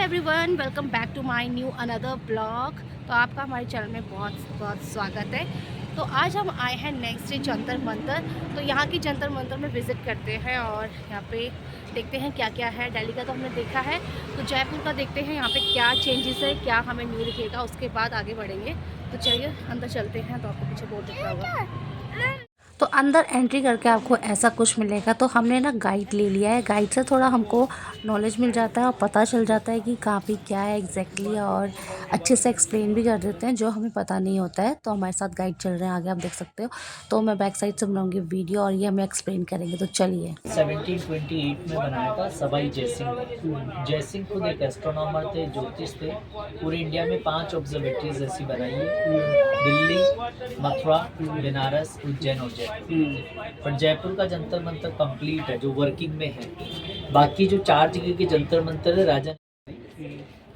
Everyone, welcome back to my new another blog. तो आपका हमारे चैनल में बहुत बहुत स्वागत है। तो आज हम आए हैं नेक्स्ट डे जंतर मंतर। तो यहाँ की जंतर मंतर में विज़िट करते हैं और यहाँ पे देखते हैं क्या क्या है। दिल्ली का तो हमने देखा है, तो जयपुर का देखते हैं यहाँ पे क्या चेंजेस है, क्या हमें न्यू दिखेगा, उसके बाद आगे बढ़ेंगे। तो चलिए अंदर चलते हैं। तो आपको पीछे बोर्ड दिख रहा होगा। तो अंदर एंट्री करके आपको ऐसा कुछ मिलेगा। तो हमने ना गाइड ले लिया है, गाइड से थोड़ा हमको नॉलेज मिल जाता है और पता चल जाता है कि कहाँ पे क्या है एग्जैक्टली, और अच्छे से एक्सप्लेन भी कर देते हैं जो हमें पता नहीं होता है। तो हमारे साथ गाइड चल रहे हैं, आगे आप देख सकते हो। तो मैं बैक साइड से बनाऊंगी वीडियो और ये हमें एक्सप्लेन करेंगे। तो चलिए। 1728 में बनाया था सवाई जयसिंह ने। जयसिंह खुद एक एस्ट्रोनॉमर थे, ज्योतिष थे। पूरे इंडिया में 5 ऑब्जर्वेटरीज ऐसी बनाई है, दिल्ली, मथुरा, बनारस, उज्जैन और जयपुर। पर जयपुर का जंतर मंतर कंप्लीट है, जो वर्किंग में है। बाकी जो 4 जगह के जंतर मंतर है राजा।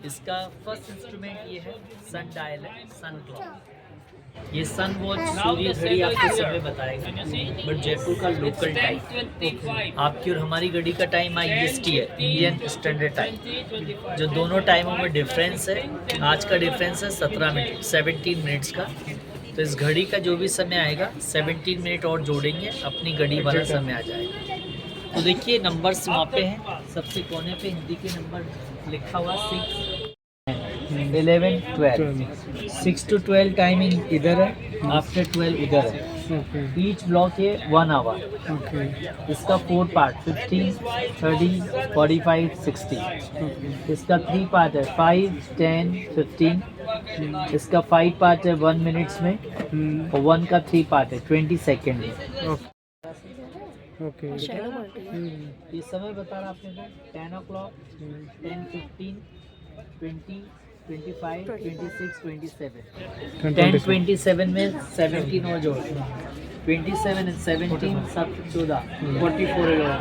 इसका फर्स्ट इंस्ट्रूमेंट ये है, सन डायल है, सन क्लॉक। ये सन वॉच सूर्य घड़ी आपको समय बताएगा, बट जयपुर का लोकल टाइम। आपकी और हमारी घड़ी का टाइम IST है, इंडियन स्टैंडर्ड टाइम। जो दोनों टाइमों में डिफरेंस है, आज का डिफरेंस है 17 मिनट्स का। तो इस घड़ी का जो भी समय आएगा 17 मिनट और जोड़ेंगे, अपनी घड़ी वाला समय आ जाएगा। तो देखिए नंबर्स वहाँ पे हैं, सबसे कोने पे हिंदी के नंबर लिखा हुआ 6, 11, 12। 6 to 12 टाइमिंग इधर है, आफ्टर 12 इधर है। ईच ब्लॉक है 1 आवर। इसका 4 पार्ट 15, 30, 45, 60। इसका 3 पार्ट है 5, 10, 15। इसका 5 पार्ट है 1 मिनट्स में, और 1 का 3 पार्ट है 20 सेकेंड में। ओके। ये समय बता रहा आपने 10 o'clock, 10, 15, 20, 25, 26, 27। 10, 27 में 17 और जोड़ 27 and 17 सब 14, 44 होगा।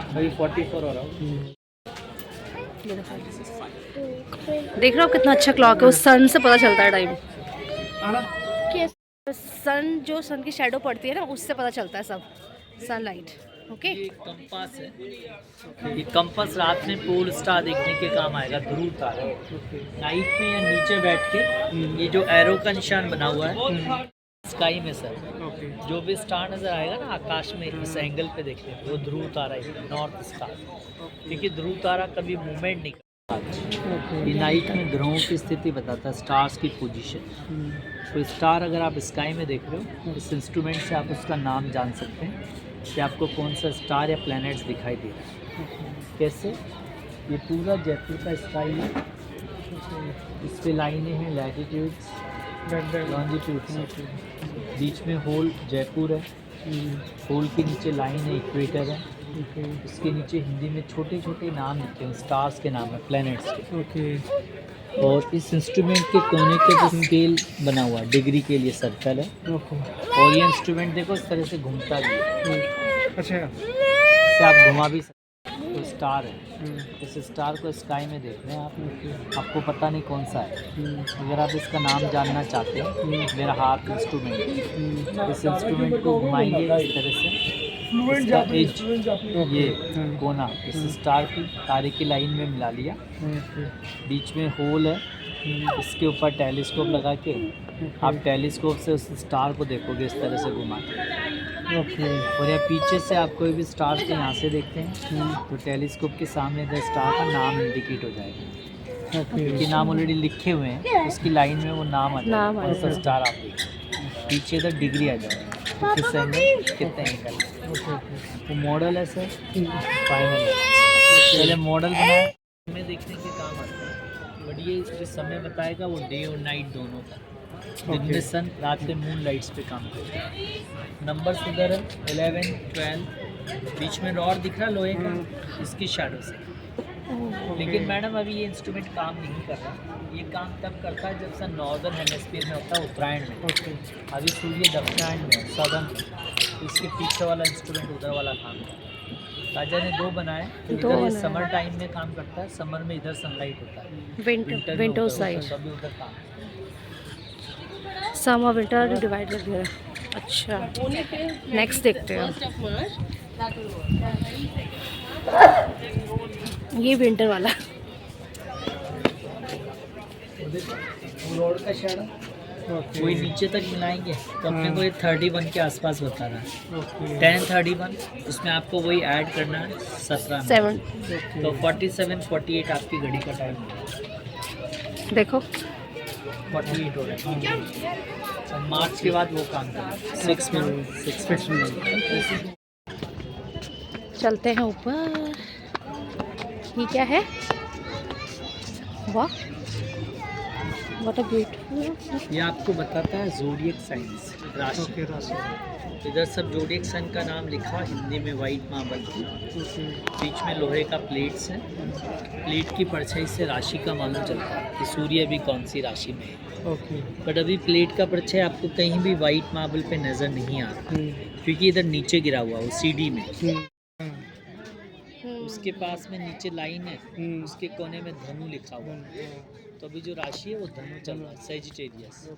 अभी 44 हो रहा हूँ। देख रहे हो कितना अच्छा क्लॉक है, उस सन से पता चलता है टाइम। सन, जो सन की शैडो पड़ती है ना, उससे पता चलता है सब, सनलाइट। ओके। ये कंपास है। ये कंपास रात में पोल स्टार देखने के काम आएगा, ध्रुव तारा। नाइट में या नीचे बैठ के ये जो एरो का निशान बना हुआ है स्काई में सर, जो भी स्टार नजर आएगा ना आकाश में, इस एंगल पे देखते हैं, वो ध्रुव तारा है, नॉर्थ स्टार। क्योंकि ध्रुव तारा कभी मूवमेंट नहीं करता। ये नाइट में ग्रहों की स्थिति बताता है, स्टार्स की पोजीशन। तो स्टार अगर आप स्काई में देख रहे हो, इस इंस्ट्रूमेंट से आप उसका नाम जान सकते हैं कि आपको कौन सा स्टार या प्लैनेट्स दिखाई दे रहा है। कैसे? ये पूरा जयपुर का स्काई है, इस पे लाइनें हैं लैटिट्यूड्स, लॉन्जिट्यूड्स। बीच में होल जयपुर है, होल के नीचे लाइन है, इक्वेटर है। इसके नीचे हिंदी में छोटे छोटे नाम लिखे हैं, स्टार्स के नाम है, प्लैनेट्स के। और इस इंस्ट्रूमेंट के कोने के जो स्केल बना हुआ है डिग्री के लिए सर्कल है। और ये इंस्ट्रूमेंट देखो इस तरह से घूमता भी है। अच्छा, इसे आप घुमा भी सकते हैं। तो स्टार है, इस स्टार को स्काई में देख रहे हैं आप, आपको पता नहीं कौन सा है। अगर आप इसका नाम जानना चाहते हैं, मेरा हाथ इंस्ट्रूमेंट, इस इंस्ट्रूमेंट को घुमाएंगे इस तरह से, इसका एज, ये कोना इस स्टार की तारे की लाइन में मिला लिया। बीच में होल है, इसके ऊपर टेलीस्कोप लगा के आप टेलीस्कोप से उस स्टार को देखोगे इस तरह से घुमा के। और या पीछे से आप कोई भी स्टार को यहाँ से देखते हैं, तो टेलीस्कोप के सामने द स्टार का नाम इंडिकेट हो जाएगा। क्योंकि नाम ऑलरेडी लिखे हुए हैं, उसकी लाइन में वो नाम आ जाएगा, कौन सा स्टार आप देखिए। पीछे तक डिग्री आ जाएगी, किस एंगल, कितने एंगल। वो मॉडल है सर, फाइनल है। पहले मॉडल बनाया में देखने के काम आता है, बट ये जो समय बताएगा वो डे और नाइट दोनों का। दिन में सन, रात में मून लाइट्स पे काम करता है। नंबर इधर है 11, 12। बीच में रॉड दिख रहा लोहे का, इसकी शैडो से। लेकिन मैडम अभी ये इंस्ट्रूमेंट काम नहीं कर रहा। ये काम तब करता है जब सन नॉर्दर्न हेमिस्फीयर में होता है, उत्तरायण में। अभी सूर्य दक्षिणायन में, सदर्न। इसके पीछे वाला इंस्ट्रूमेंट उधर वाला काम करता है। राजा ने 2 बनाए। इधर ये समर टाइम में काम करता है, समर में इधर सनलाइट होता है, विंटर साइड, तभी उधर काम। समर विंटर डिवाइड कर दिया। अच्छा, नेक्स्ट देखते हैं। ये विंटर वाला देखो रोड का शैडो ओके वही नीचे तक मिलाएंगे तो अपने को ये 31 के आसपास बता रहा है। ओके 10:31 उसमें आपको वही ऐड करना है 17 में। 7 तो 47-48 आपकी घड़ी का टाइम है। देखो 48 हो रहा है और मार्च के बाद वो काम करें 6 मिनट। चलते हैं ऊपर। ये क्या है? वाह, व्हाट अ ब्यूटीफुल। ये आपको बताता है ज़ोडिएक साइंस राशि। ओके राशि इधर सब ज़ोडिएक साइन का नाम लिखा हिंदी में वाइट मार्बल। ओके बीच में लोहे का प्लेट्स है। प्लेट की परछाई से राशि का मालूम चलता है कि सूर्य अभी कौन सी राशि में है। ओके बट अभी प्लेट का परछाई आपको कहीं भी वाइट मार्बल पे नज़र नहीं आ रहा क्योंकि इधर नीचे गिरा हुआ वो सीडी में। उसके पास में नीचे लाइन है, उसके कोने में धनु लिखा हुआ है। तो अभी जो राशि है वो धनु चल रहा है, सेजिटेरियस।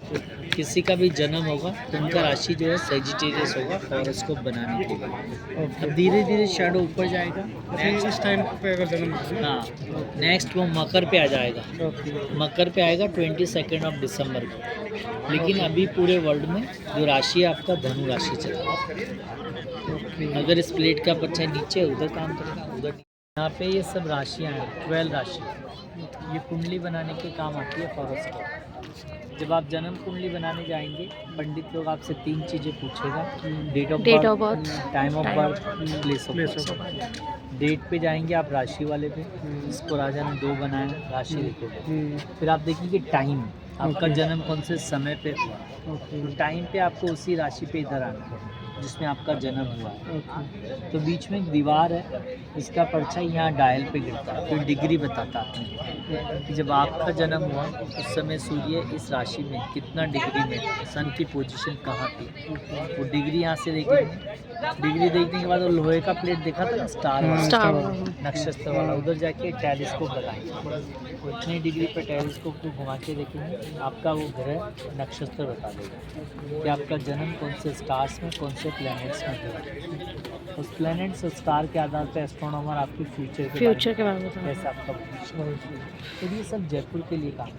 किसी का भी जन्म होगा तो उनका राशि जो है सेजिटेरियस होगा हॉरोस्कोप बनाने के लिए। अब धीरे धीरे शैडो ऊपर जाएगा। इस टाइम पे अगर जन्म होता है। हाँ, नेक्स्ट वो मकर पे आ जाएगा। ओके मकर पे आएगा 22 दिसंबर को। लेकिन अभी पूरे वर्ल्ड में जो राशि है आपका धनु राशि चल रहा है। ओके अगर इस प्लेट का परछाई नीचे उधर काम करेगा उधर। यहाँ पे ये सब राशियाँ हैं 12 राशि। ये कुंडली बनाने के काम आती है हॉरोस्कोप। जब आप जन्म कुंडली बनाने जाएंगे पंडित लोग आपसे 3 चीज़ें पूछेगा। Date of birth, time of birth, place of birth. Date पे जाएंगे आप राशि वाले पे, इसको राजा ने 2 बनाया, राशि लिखोगे। फिर आप देखेंगे टाइम आपका जन्म कौन से समय पे हुआ। तो टाइम पे आपको उसी राशि पे इधर आना है जिसमें आपका जन्म हुआ है। तो बीच में एक दीवार है, इसका परछाई यहाँ डायल पे गिरता है, फिर डिग्री बताता है कि जब आपका जन्म हुआ उस समय सूर्य इस राशि में कितना डिग्री में, सन की पोजीशन कहाँ थी। वो डिग्री यहाँ से देखेंगे। डिग्री देखने के बाद वो लोहे का प्लेट देखा था ना स्टार नक्षत्र वाला, उधर जाके टेलीस्कोप लगाएंगे। उतनी डिग्री पे टेलीस्कोप को घुमा के देखेंगे, आपका वो ग्रह नक्षत्र बता देगा कि आपका जन्म कौन से स्टार्स में, कौन से प्लैनेट्स में हुआ। उस प्लैनेट्स और स्टार के आधार पर एस्ट्रोनॉमर आपके फ्यूचर के बारे में बताओ। कैसे आपका तो ये सब जयपुर के लिए काम है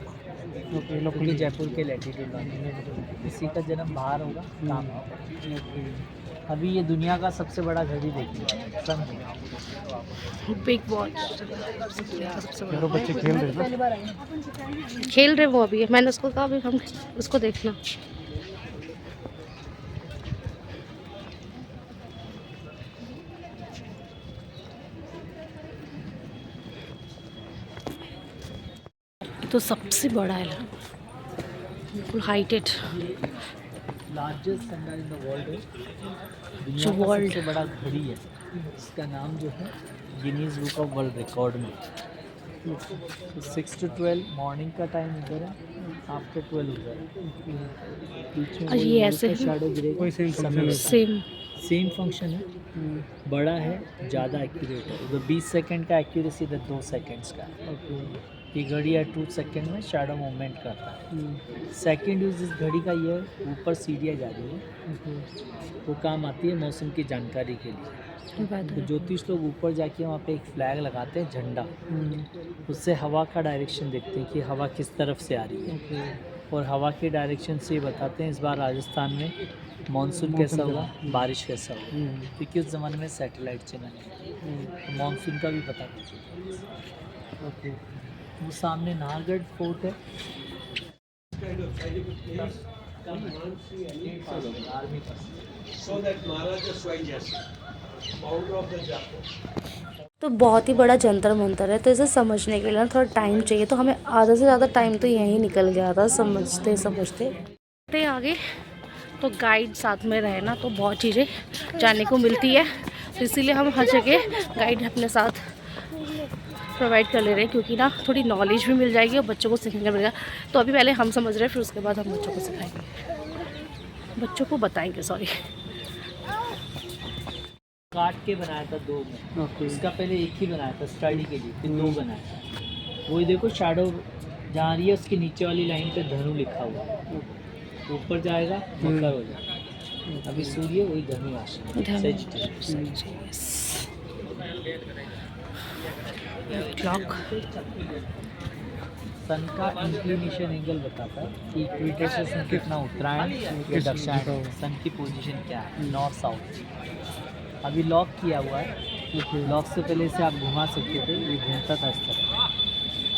क्योंकि जयपुर के लैटिट्यूड किसी का जन्म बाहर होगा काम होगा। अभी ये दुनिया का सबसे बड़ा घड़ी देखिए सन बिग वॉच। चारों बच्चे खेल रहे हैं ना। खेल रहे वो अभी, मैंने उसको कहा अभी हम उसको देखना। तो सबसे बड़ा है बिल्कुल heighted largest sundial in the world है। दुनिया जो का वर्ल्ड सबसे बड़ा घड़ी है, इसका नाम जो है Guinness book of world record में। तो 6 to 12 मॉर्निंग का टाइम इधर है, आफ्टर 12 उधर है। बीच में और ये ऐसे है। शैडो गिरेगा, कोई सेम समय फंक्शन है। सेम सेम फंक्शन है, बड़ा है, ज़्यादा एक्यूरेट है। उधर 20 सेकंड का एक्यूरेसी, इधर 2 सेकंड्स का है। ये घड़ी है 2 सेकंड में शैडो मूवमेंट करता है। सेकंड यूज इस घड़ी का ये है, ऊपर सीढ़ियाँ जा रही है, वो काम आती है मौसम की जानकारी के लिए। तो ज्योतिष लोग ऊपर जाके वहाँ पे एक फ्लैग लगाते हैं, झंडा, उससे हवा का डायरेक्शन देखते हैं कि हवा किस तरफ से आ रही है। और हवा के डायरेक्शन से ये बताते हैं इस बार राजस्थान में मानसून कैसा होगा, बारिश कैसा होगा, क्योंकि उस ज़माने में सैटेलाइट चैनल है तो मानसून का भी पता चलता। वो सामने नाहरगढ़ फोर्ट है। तो बहुत ही बड़ा जंतर मंतर है, तो इसे समझने के लिए ना थोड़ा टाइम चाहिए। तो हमें आधा से ज़्यादा टाइम तो यहीं निकल गया था समझते समझते आगे। तो गाइड साथ में रहे ना तो बहुत चीज़ें जानने को मिलती है, तो इसीलिए हम हर जगह गाइड अपने साथ प्रोवाइड कर ले रहे हैं, क्योंकि ना थोड़ी नॉलेज भी मिल जाएगी और बच्चों को सीखने को मिलेगा। तो अभी पहले हम समझ रहे हैं, फिर उसके बाद हम बच्चों को सिखाएंगे, बच्चों को बताएंगे। सॉरी, काट के बनाया था 2 में। इसका पहले एक ही बनाया था स्टडी के लिए, फिर 2 बनाया था। वही देखो शैडो जहाँ रही है उसके नीचे वाली लाइन पे धनु लिखा हुआ है, ऊपर जाएगा मकर हो जाएगा। अभी सूर्य वही धनु राशि क्लॉक सन का इंक्लिनेशन एंगल बताता है कि इक्वेटर से सन कितना उत्तरायण या दक्षिणायन, सन की पोजीशन क्या है, नॉर्थ साउथ। अभी लॉक किया हुआ है, लॉक से पहले से आप घुमा सकते थे, ये घूमता था इस तरह,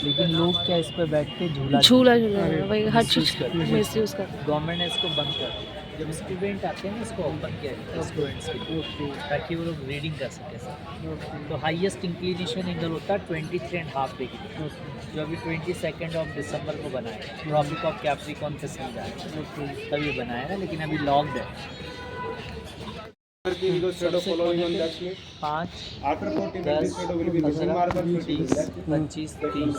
लेकिन लोग क्या इस पर बैठ के झूला झूला वही हर misuse चीज़ करते हैं। मिस यूज़ कर। गवर्नमेंट ने इसको बंद कर दिया। जब स्टूडेंट आते हैं ना, इसको ओपन किया जाता है स्टूडेंट्स के लिए, ताकि वो लोग रीडिंग कर सकें सर। तो हाईएस्ट इंक्लिनेशन एंगल होता है 23.5 डिग्री, जो अभी 22 दिसंबर को बनाया, ट्रॉपिक ऑफ कैप्रिकॉर्न पे सीन है तभी बनाया है, लेकिन अभी लॉक्ड है। 5, 10, 15, 20, 30, 25, 30,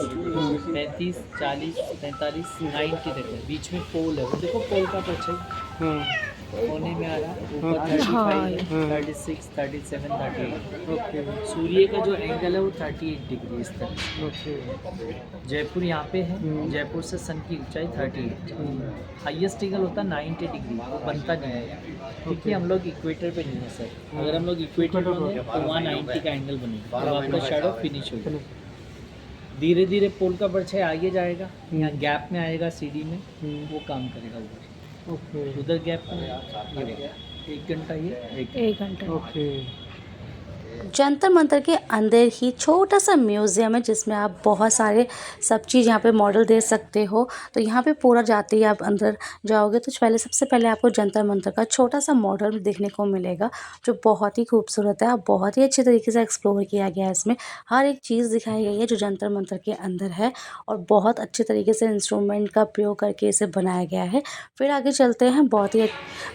35, 40, 45, 90 तक है। बीच में पोल है, वो देखो पोल का परछाई कोने में आ रहा है, ऊपर 35, 36, 37, 38। सूर्य का जो एंगल है वो 38 डिग्री इस तरह। जयपुर यहाँ पे है, जयपुर से सन की ऊंचाई 38। हाईएस्ट एंगल होता है 90 डिग्री, वो बनता नहीं है क्योंकि हम लोग इक्वेटर पे नहीं है सर। अगर हम लोग इक्वेटर पे होंगे तो वहाँ 90 का एंगल बनेगा, तो आपका शैडो फिनिश होगा। धीरे धीरे पोल का परछाई आगे जाएगा, यहाँ गैप में आएगा सीढ़ी में, वो काम करेगा ऊपर। उधर गैप में 1 घंटा, ये 1 घंटा। जंतर मंतर के अंदर ही छोटा सा म्यूज़ियम है जिसमें आप बहुत सारे सब चीज़ यहाँ पे मॉडल देख सकते हो। तो यहाँ पे पूरा जाते ही आप अंदर जाओगे तो पहले सबसे पहले आपको जंतर मंतर का छोटा सा मॉडल देखने को मिलेगा, जो बहुत ही खूबसूरत है और बहुत ही अच्छे तरीके से एक्सप्लोर किया गया है। इसमें हर एक चीज़ दिखाई गई है जो जंतर मंतर के अंदर है, और बहुत अच्छे तरीके से इंस्ट्रूमेंट का प्रयोग करके इसे बनाया गया है। फिर आगे चलते हैं, बहुत ही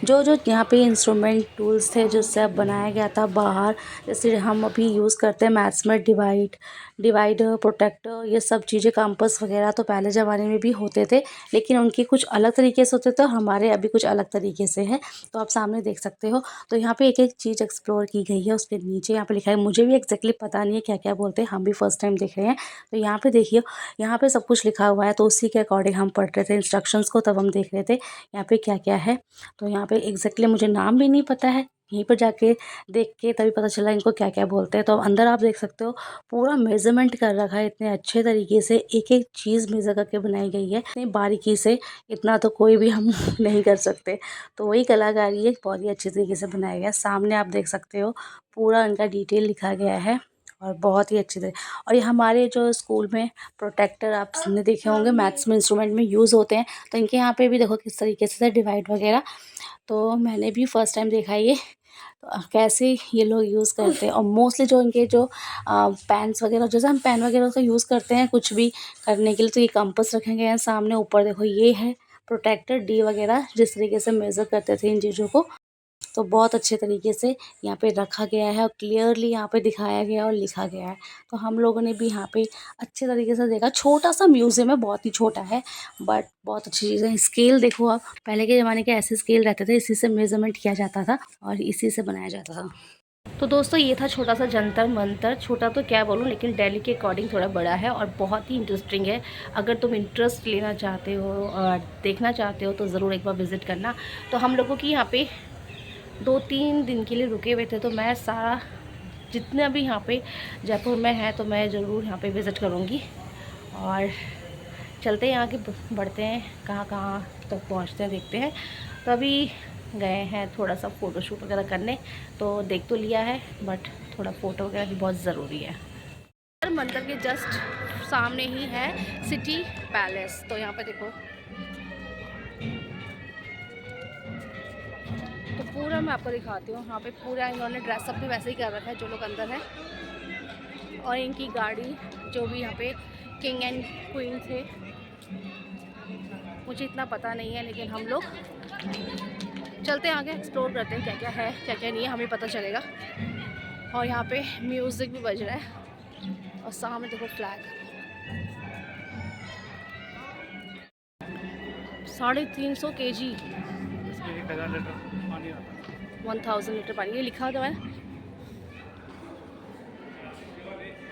जो यहाँ पे इंस्ट्रूमेंट टूल्स थे जिससे अब बनाया गया था बाहर, जैसे हम अभी यूज़ करते हैं मैथ्स में डिवाइडर, प्रोटेक्टर, ये सब चीज़ें, कंपास वगैरह तो पहले ज़माने में भी होते थे, लेकिन उनके कुछ अलग तरीके से होते थे और हमारे अभी कुछ अलग तरीके से हैं। तो आप सामने देख सकते हो। तो यहाँ पे एक एक चीज़ एक्सप्लोर की गई है। उसके नीचे यहाँ पे लिखा है, मुझे भी एग्जैक्टली पता नहीं है क्या क्या बोलते हैं, हम भी फर्स्ट टाइम देख रहे हैं। तो यहाँ पे देखिए, यहाँ पे सब कुछ लिखा हुआ है, तो उसी के अकॉर्डिंग हम पढ़ रहे थे इंस्ट्रक्शंस को, तब हम देख रहे थे यहाँ पे क्या क्या है। तो यहाँ पे एग्जैक्टली मुझे नाम भी नहीं पता है, यहीं पर जाके देख के तभी पता चला इनको क्या क्या बोलते हैं। तो अंदर आप देख सकते हो पूरा मेज़रमेंट कर रखा है, इतने अच्छे तरीके से एक एक चीज़ मेज़र करके बनाई गई है, इतनी बारीकी से, इतना तो कोई भी हम नहीं कर सकते। तो वही कलाकारी है, बहुत ही अच्छे तरीके से बनाया गया है। सामने आप देख सकते हो पूरा इनका डिटेल लिखा गया है, और बहुत ही अच्छे से। और ये हमारे जो स्कूल में प्रोटेक्टर आपने देखे होंगे, मैथ्स में इंस्ट्रूमेंट में यूज़ होते हैं, तो इनके यहाँ पे भी देखो किस तरीके से डिवाइड वगैरह। तो मैंने भी फर्स्ट टाइम देखा ये, तो कैसे ये लोग यूज़ करते हैं। और मोस्टली जो इनके जो पेन्स वगैरह, जैसे हम पेन वगैरह का यूज़ करते हैं कुछ भी करने के लिए, तो ये कंपास रखे गए हैं सामने। ऊपर देखो ये है प्रोटेक्टर, डी वगैरह जिस तरीके से मेज़र करते थे इन चीज़ों को, तो बहुत अच्छे तरीके से यहाँ पे रखा गया है और क्लियरली यहाँ पे दिखाया गया और लिखा गया है। तो हम लोगों ने भी यहाँ पे अच्छे तरीके से देखा। छोटा सा म्यूज़ियम है, बहुत ही छोटा है, बट बहुत अच्छी चीज़ है। स्केल देखो आप, पहले के ज़माने के ऐसे स्केल रहते थे, इसी से मेज़रमेंट किया जाता था और इसी से बनाया जाता था। तो दोस्तों ये था छोटा सा जंतर मंतर, छोटा तो क्या बोलूँ, लेकिन दिल्ली के अकॉर्डिंग थोड़ा बड़ा है और बहुत ही इंटरेस्टिंग है। अगर तुम इंटरेस्ट लेना चाहते हो और देखना चाहते हो तो ज़रूर एक बार विज़िट करना। तो हम लोगों की यहाँ पे 2-3 दिन के लिए रुके हुए थे, तो मैं सारा जितना भी यहाँ पे जयपुर में है तो मैं ज़रूर यहाँ पे विज़िट करूँगी। और चलते हैं आगे, बढ़ते हैं, कहाँ कहाँ तक पहुँचते हैं देखते हैं। तो अभी गए हैं थोड़ा सा फ़ोटोशूट वगैरह करने, तो देख तो लिया है बट थोड़ा फ़ोटो वगैरह भी बहुत ज़रूरी है। मंदिर के जस्ट सामने ही है सिटी पैलेस। तो यहाँ पे देखो, तो पूरा मैं आपको दिखाती हूँ। यहाँ पे पूरा इन्होंने ड्रेसअप भी वैसे ही कर रखा है जो लोग अंदर हैं, और इनकी गाड़ी जो भी यहाँ पे किंग एंड क्वीन थे, मुझे इतना पता नहीं है, लेकिन हम लोग चलते हैं आगे, एक्सप्लोर करते हैं क्या क्या है क्या क्या नहीं है, हमें पता चलेगा। और यहाँ पे म्यूज़िक भी बज रहा है और सामने देखो फ्लैग। 350 kg, 1000 लीटर पानी, ये लिखा हुआ है,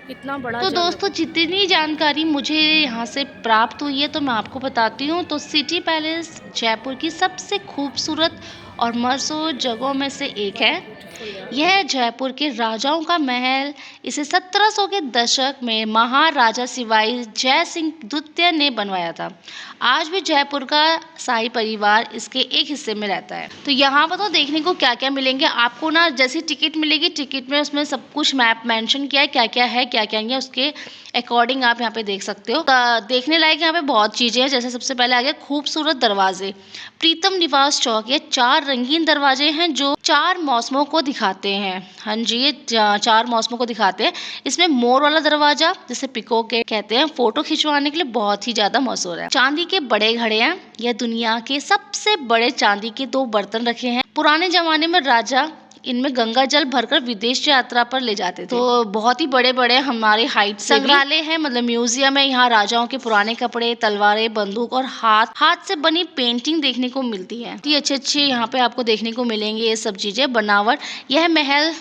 कितना बड़ा। तो दोस्तों जितनी जानकारी मुझे यहाँ से प्राप्त हुई है तो मैं आपको बताती हूँ। तो सिटी पैलेस जयपुर की सबसे खूबसूरत और मशहूर जगहों में से एक है। यह जयपुर के राजाओं का महल, इसे 1700 के दशक में महाराजा शिवाजी जय सिंह द्वितीय ने बनवाया था। आज भी जयपुर का शाही परिवार इसके एक हिस्से में रहता है। तो यहाँ पर तो देखने को क्या क्या मिलेंगे आपको ना, जैसी टिकट मिलेगी टिकट में उसमें सब कुछ मैप मेंशन किया है, क्या क्या नहीं है, उसके अकॉर्डिंग आप यहाँ पे देख सकते हो। देखने लायक यहाँ पे बहुत चीज़ें हैं। जैसे सबसे पहले आ गया खूबसूरत दरवाजे, प्रीतम निवास चौक। ये 4 रंगीन दरवाजे हैं जो 4 मौसमों को दिखाते हैं। हाँ जी, ये 4 मौसमों को दिखाते हैं। इसमें मोर वाला दरवाजा, जिसे पिकॉक कहते हैं, फोटो खिंचवाने के लिए बहुत ही ज्यादा मशहूर है। चांदी के बड़े घड़े हैं। यह दुनिया के सबसे बड़े चांदी के 2 बर्तन रखे हैं। पुराने जमाने में राजा इनमें गंगा जल भरकर विदेश यात्रा पर ले जाते थे। तो बहुत ही बड़े बड़े हमारे हाइट संग्रहालय है, मतलब म्यूजियम है। यहाँ राजाओं के पुराने कपड़े, तलवारें, बंदूक और हाथ से बनी पेंटिंग देखने को मिलती है। अच्छे यहाँ पे आपको देखने को मिलेंगे ये सब चीजें। बनावट, यह महल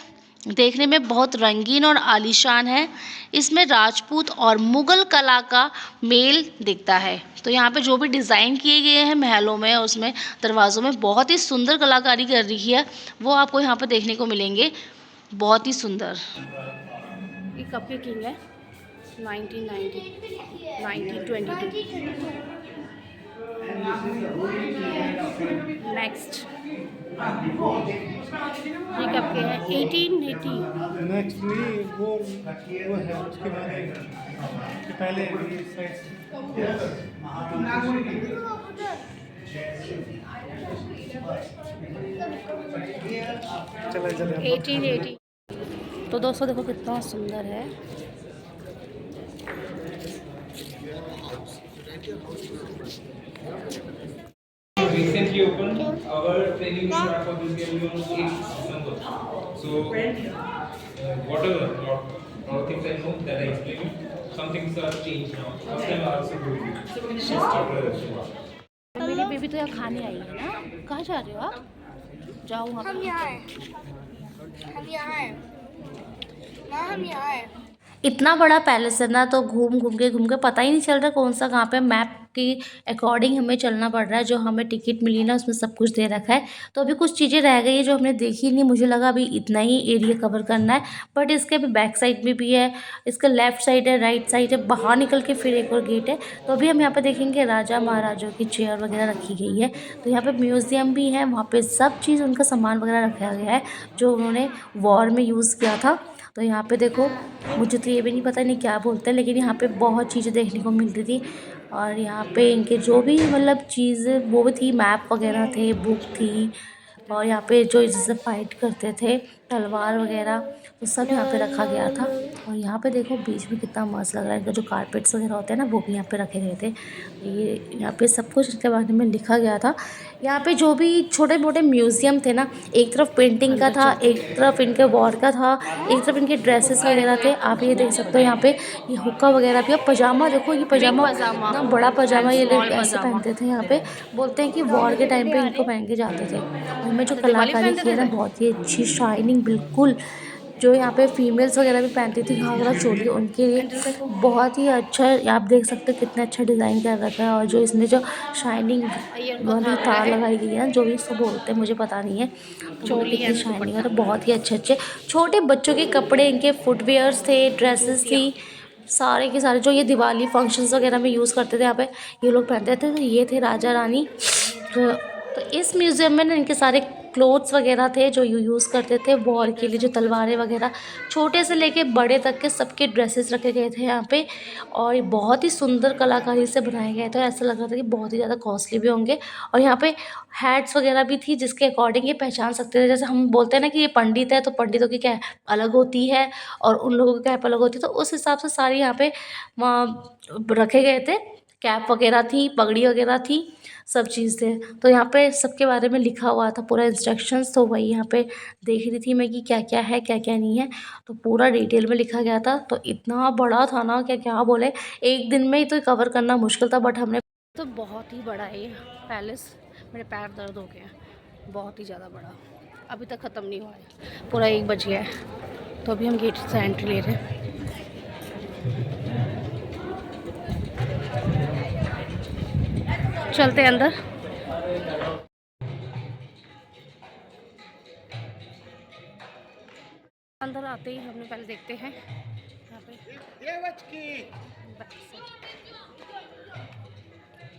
देखने में बहुत रंगीन और आलीशान है। इसमें राजपूत और मुगल कला का मेल दिखता है। तो यहाँ पे जो भी डिज़ाइन किए गए हैं महलों में, उसमें दरवाज़ों में बहुत ही सुंदर कलाकारी कर रही है, वो आपको यहाँ पे देखने को मिलेंगे। बहुत ही सुंदर। ये कब की किंग है? 1922। नेक्स्ट ये कब के हैं? 1880। नेक्स्ट नहीं, वो है उसके बाद उसके पहले ये साइड चला चला 1880। तो दोस्तों देखो कितना सुंदर है। Recently opened our training track for this year on 8th December. So, whatever, lot of things I know that I explained. Some things are changed now. First time I also do it. She started restaurant. मेरी baby तो यहाँ खाने आई है ना। कहाँ जा रहे हो आप? जाओ वहाँ पे। हम यहाँ हैं। माँ हम यहाँ हैं। इतना बड़ा पैलेस है ना, तो घूम घूम के पता ही नहीं चल रहा कौन सा कहाँ पे। मैप के अकॉर्डिंग हमें चलना पड़ रहा है। जो हमें टिकट मिली ना उसमें सब कुछ दे रखा है। तो अभी कुछ चीज़ें रह गई है जो हमने देखी नहीं। मुझे लगा अभी इतना ही एरिया कवर करना है, बट इसके अभी बैक साइड में भी है, इसका लेफ्ट साइड है, राइट साइड है, बाहर निकल के फिर एक और गेट है। तो अभी हम यहाँ पे देखेंगे राजा महाराजाओं की चेयर वगैरह रखी गई है। तो यहाँ पे म्यूज़ियम भी है, वहाँ पे सब चीज़ उनका सामान वगैरह रखा गया है जो उन्होंने वॉर में यूज़ किया था। तो यहाँ पे देखो, मुझे तो ये भी नहीं पता नहीं क्या बोलते हैं, लेकिन यहाँ पे बहुत चीज़ें देखने को मिल रही थी। और यहाँ पे इनके जो भी मतलब चीज़ वो भी थी, मैप वगैरह थे, बुक थी, और यहाँ पे जो जैसे फाइट करते थे तलवार वगैरह, तो सब यहाँ पे रखा गया था। और यहाँ पे देखो बीच में कितना मस्त लग रहा है। इनका जो कारपेट्स वगैरह होते हैं ना, वो भी यहाँ पे रखे गए थे। ये यहाँ पे सब कुछ इसके बारे में लिखा गया था। यहाँ पे जो भी छोटे मोटे म्यूज़ियम थे ना, एक तरफ पेंटिंग का था, एक तरफ इनके वॉर का था, एक तरफ इनके ड्रेसेस वगैरह थे। आप ये देख सकते हो यहाँ पे ये हुक्का वगैरह भी। अब पजामा देखो, ये पजामा इतना बड़ा पजामा ये लोग ऐसे पहनते थे। यहाँ पे बोलते हैं कि वॉर के टाइम पे इनको पहन के जाते थे। उनमें जो कलाकारी की है ना, बहुत ही अच्छी शाइनिंग बिल्कुल। जो यहाँ पे फीमेल्स वगैरह भी पहनती थी घाघरा चोली, उनके लिए बहुत ही अच्छा। आप देख सकते हो कितना अच्छा डिज़ाइन कर रखा है। और जो इसमें जो शाइनिंग वाली तार लगाई गई है ना, जो भी इसको बोलते हैं मुझे पता नहीं है, चोली की शाइनिंग है। तो बहुत ही अच्छे छोटे बच्चों के कपड़े, इनके फुटवेयर्स थे, ड्रेसेस थी, सारे के सारे जो ये दिवाली फंक्शंस वगैरह में यूज़ करते थे यहाँ पे ये लोग पहनते थे। तो ये थे राजा रानी। तो इस म्यूज़ियम में ना इनके सारे क्लोथ्स वगैरह थे जो यूज़ करते थे वॉर के लिए। जो तलवारें वगैरह, छोटे से लेके बड़े तक के सबके ड्रेसेस रखे गए थे यहाँ पे। और ये बहुत ही सुंदर कलाकारी से बनाए गए थे। ऐसा लग रहा था कि बहुत ही ज़्यादा कॉस्टली भी होंगे। और यहाँ पे हैट्स वगैरह भी थी जिसके अकॉर्डिंग ये पहचान सकते थे। जैसे हम बोलते हैं ना कि ये पंडित है, तो पंडितों की कैप अलग होती है और उन लोगों की कैप अलग होती है। तो उस हिसाब से सारी यहाँ पे रखे गए थे। कैप वगैरह थी, पगड़ी वगैरह थी, सब चीज़ थे। तो यहाँ पे सबके बारे में लिखा हुआ था, पूरा इंस्ट्रक्शंस। तो वही यहाँ पे देख रही थी मैं कि क्या क्या है, क्या क्या नहीं है। तो पूरा डिटेल में लिखा गया था। तो इतना बड़ा था ना, क्या क्या बोले, एक दिन में ही तो कवर करना मुश्किल था, बट हमने तो बहुत ही बड़ा है ये पैलेस। मेरे पैर दर्द हो गए हैं, बहुत ही ज़्यादा बड़ा। अभी तक ख़त्म नहीं हुआ है, पूरा 1 बज गया है। तो अभी हम गेट से एंट्री ले रहे हैं। चलते हैं अंदर। देखते हैं यहाँ पे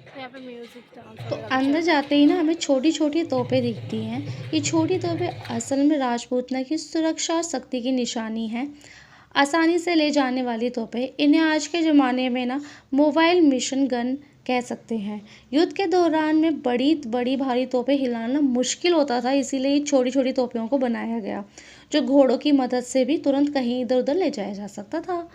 तो यहाँ पे म्यूजिक डांस तो अंदर जाते ही ना हमें छोटी छोटी तोपें दिखती हैं। ये छोटी तोपें असल में राजपूतना की सुरक्षा और शक्ति की निशानी है। आसानी से ले जाने वाली तोपें, इन्हें आज के ज़माने में ना मोबाइल मिशन गन कह सकते हैं। युद्ध के दौरान में बड़ी बड़ी भारी तोपें हिलाना मुश्किल होता था, इसीलिए ये छोटी छोटी तोपों को बनाया गया, जो घोड़ों की मदद से भी तुरंत कहीं इधर उधर ले जाया जा सकता था।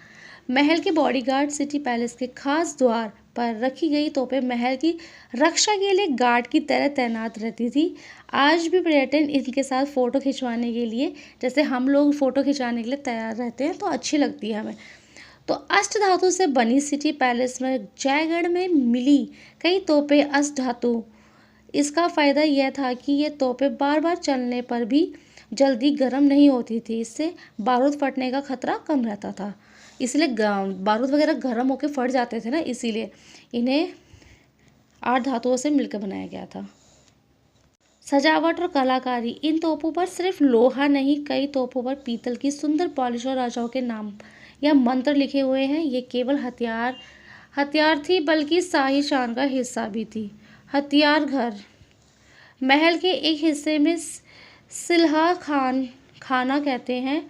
महल के बॉडीगार्ड सिटी पैलेस के खास द्वार पर रखी गई तोपें महल की रक्षा के लिए गार्ड की तरह तैनात रहती थी। आज भी पर्यटन इनके साथ फ़ोटो खिंचवाने के लिए, जैसे हम लोग फ़ोटो खिंचाने के लिए तैयार रहते हैं, तो अच्छी लगती है हमें। तो अष्ट धातु से बनी सिटी पैलेस में जयगढ़ में मिली कई तोपें अष्ट धातु। इसका फ़ायदा यह था कि ये तोपें बार बार चलने पर भी जल्दी गर्म नहीं होती थी, इससे बारूद फटने का खतरा कम रहता था। इसलिए बारूद वगैरह गर्म होकर फट जाते थे ना, इसीलिए इन्हें 8 धातुओं से मिलकर बनाया गया था। सजावट और कलाकारी, इन तोपों पर सिर्फ लोहा नहीं, कई तोपों पर पीतल की सुंदर पॉलिश और राजाओं के नाम या मंत्र लिखे हुए हैं। ये केवल हथियार थी, बल्कि शाही शान का हिस्सा भी थी। हथियार घर, महल के एक हिस्से में सिलहा खाना कहते हैं।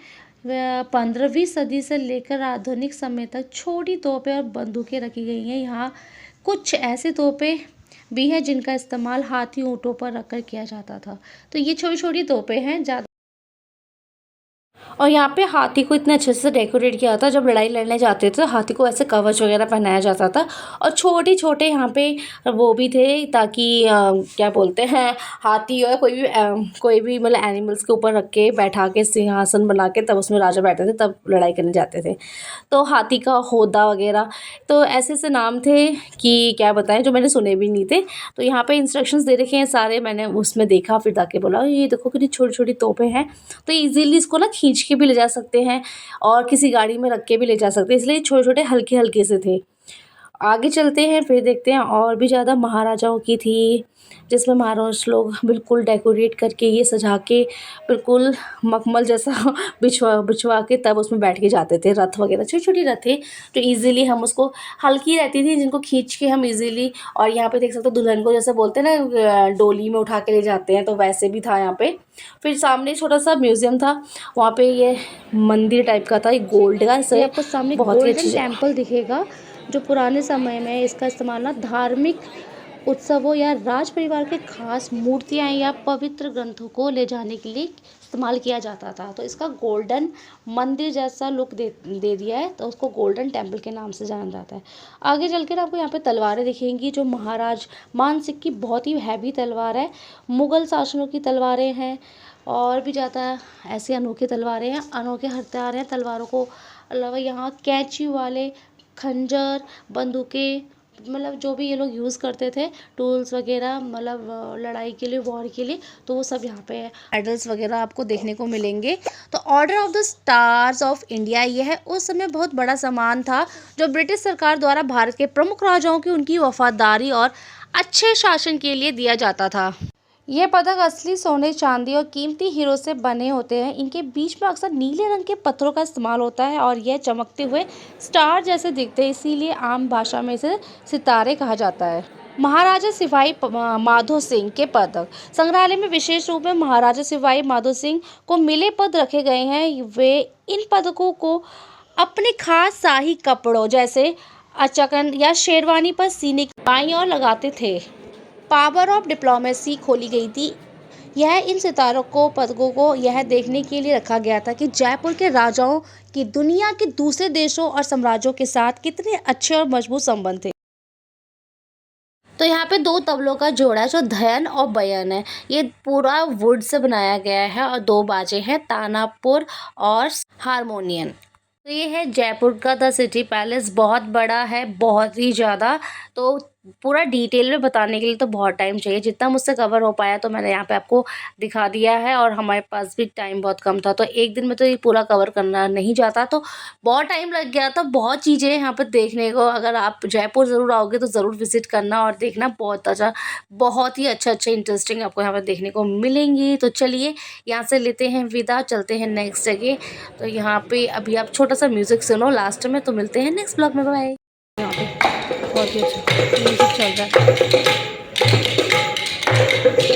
15वीं सदी से लेकर आधुनिक समय तक छोटी तोपें और बंदूकें रखी गई हैं। यहाँ कुछ ऐसे तोपें भी हैं जिनका इस्तेमाल हाथी ऊँटों पर रखकर किया जाता था। तो ये छोटी छोटी तोपें हैं ज़्यादा। और यहाँ पे हाथी को इतने अच्छे से डेकोरेट किया था, जब लड़ाई लड़ने जाते थे हाथी को ऐसे कवच वगैरह पहनाया जाता था। और छोटे छोटे यहाँ पे वो भी थे, ताकि क्या बोलते हैं, हाथी या कोई भी मतलब एनिमल्स के ऊपर रख के बैठा के सिंहासन बना के तब उसमें राजा बैठे थे, तब लड़ाई करने जाते थे। तो हाथी का होदा वगैरह, तो ऐसे ऐसे नाम थे कि क्या बताएं, जो मैंने सुने भी नहीं थे। तो यहाँ पे इंस्ट्रक्शंस दे रखे हैं सारे, मैंने उसमें देखा, फिर जाके बोला ये देखो कितनी छोटी छोटी तोपें हैं। तो ईजिली इसको ना खींच के भी ले जा सकते हैं और किसी गाड़ी में रख के भी ले जा सकते हैं, इसलिए छोटे छोटे हल्के हल्के से थे। आगे चलते हैं, फिर देखते हैं और भी ज़्यादा महाराजाओं की थी, जिसमें महाराज लोग बिल्कुल डेकोरेट करके ये सजा के बिल्कुल मखमल जैसा बिछवा के तब उसमें बैठ के जाते थे। रथ वगैरह छोटी छोटी रथ थे जो इजीली हम उसको, हल्की रहती थी जिनको खींच के हम इजीली। और यहाँ पे देख सकते हो दुल्हन को जैसे बोलते हैं ना डोली में उठा के ले जाते हैं, तो वैसे भी था यहाँ पे। फिर सामने छोटा सा म्यूजियम था, वहाँ पे ये मंदिर टाइप का था, ये गोल्ड का, इससे आपको सामने बहुत ही अच्छी टेम्पल दिखेगा, जो पुराने समय में इसका इस्तेमाल ना धार्मिक उत्सवों या राज परिवार के खास मूर्तियाँ या पवित्र ग्रंथों को ले जाने के लिए इस्तेमाल किया जाता था। तो इसका गोल्डन मंदिर जैसा लुक दे दिया है, तो उसको गोल्डन टेम्पल के नाम से जाना जाता है। आगे चलकर आपको यहाँ पे तलवारें दिखेंगी, जो महाराज मान सिंह की बहुत ही हैवी तलवार है। मुग़ल शासनों की तलवारें हैं और भी ज़्यादा ऐसी अनोखी तलवारें हैं, अनोखे हथियार हैं तलवारों को अलावा यहाँ कैंची वाले खंजर, बंदूकें, मतलब जो भी ये लोग यूज़ करते थे टूल्स वगैरह, मतलब लड़ाई के लिए, वॉर के लिए, तो वो सब यहाँ पे मेडल्स वगैरह आपको देखने को मिलेंगे। तो order of the stars of India, यह है उस समय बहुत बड़ा सम्मान था जो ब्रिटिश सरकार द्वारा भारत के प्रमुख राजाओं की उनकी वफादारी और अच्छे शासन के लिए दिया जाता था। ये पदक असली सोने, चांदी और कीमती हीरो से बने होते हैं। इनके बीच में अक्सर नीले रंग के पत्थरों का इस्तेमाल होता है और यह चमकते हुए स्टार जैसे दिखते हैं, इसीलिए आम भाषा में इसे सितारे कहा जाता है। महाराजा सिपाही माधो सिंह के पदक, संग्रहालय में विशेष रूप में महाराजा सिपाही माधो सिंह को मिले पद रखे गए हैं। वे इन पदकों को अपने खास शाही कपड़ों जैसे अचकन या शेरवानी पर सीने की बाईं ओर लगाते थे। पावर ऑफ डिप्लोमेसी खोली गई थी। यह इन सितारों को, पदकों को यह देखने के लिए रखा गया था कि जयपुर के राजाओं की दुनिया के दूसरे देशों और साम्राज्यों के साथ कितने अच्छे और मजबूत संबंध थे। तो यहाँ पे 2 तबलों का जोड़ा है जो धयन और बयन है। ये पूरा वुड से बनाया गया है और 2 बाजे हैं, तानापुर और हारमोनियम। तो ये है जयपुर का द सिटी पैलेस, बहुत बड़ा है, बहुत ही ज़्यादा। तो पूरा डिटेल में बताने के लिए तो बहुत टाइम चाहिए। जितना मुझसे कवर हो पाया तो मैंने यहाँ पे आपको दिखा दिया है, और हमारे पास भी टाइम बहुत कम था, तो एक दिन में तो ये पूरा कवर करना नहीं जाता, तो बहुत टाइम लग गया था। बहुत चीज़ें हैं यहाँ पर देखने को। अगर आप जयपुर ज़रूर आओगे तो ज़रूर विज़िट करना और देखना, बहुत ही अच्छा इंटरेस्टिंग आपको यहाँ पर देखने को मिलेंगी। तो चलिए यहाँ से लेते हैं विदा, चलते हैं नेक्स्ट जगह। तो यहाँ पे अभी आप छोटा सा म्यूज़िक सुनो लास्ट में, तो मिलते हैं नेक्स्ट ब्लॉग में। बाय। यहाँ पे बहुत ही अच्छा म्यूज़िक चल रहा है।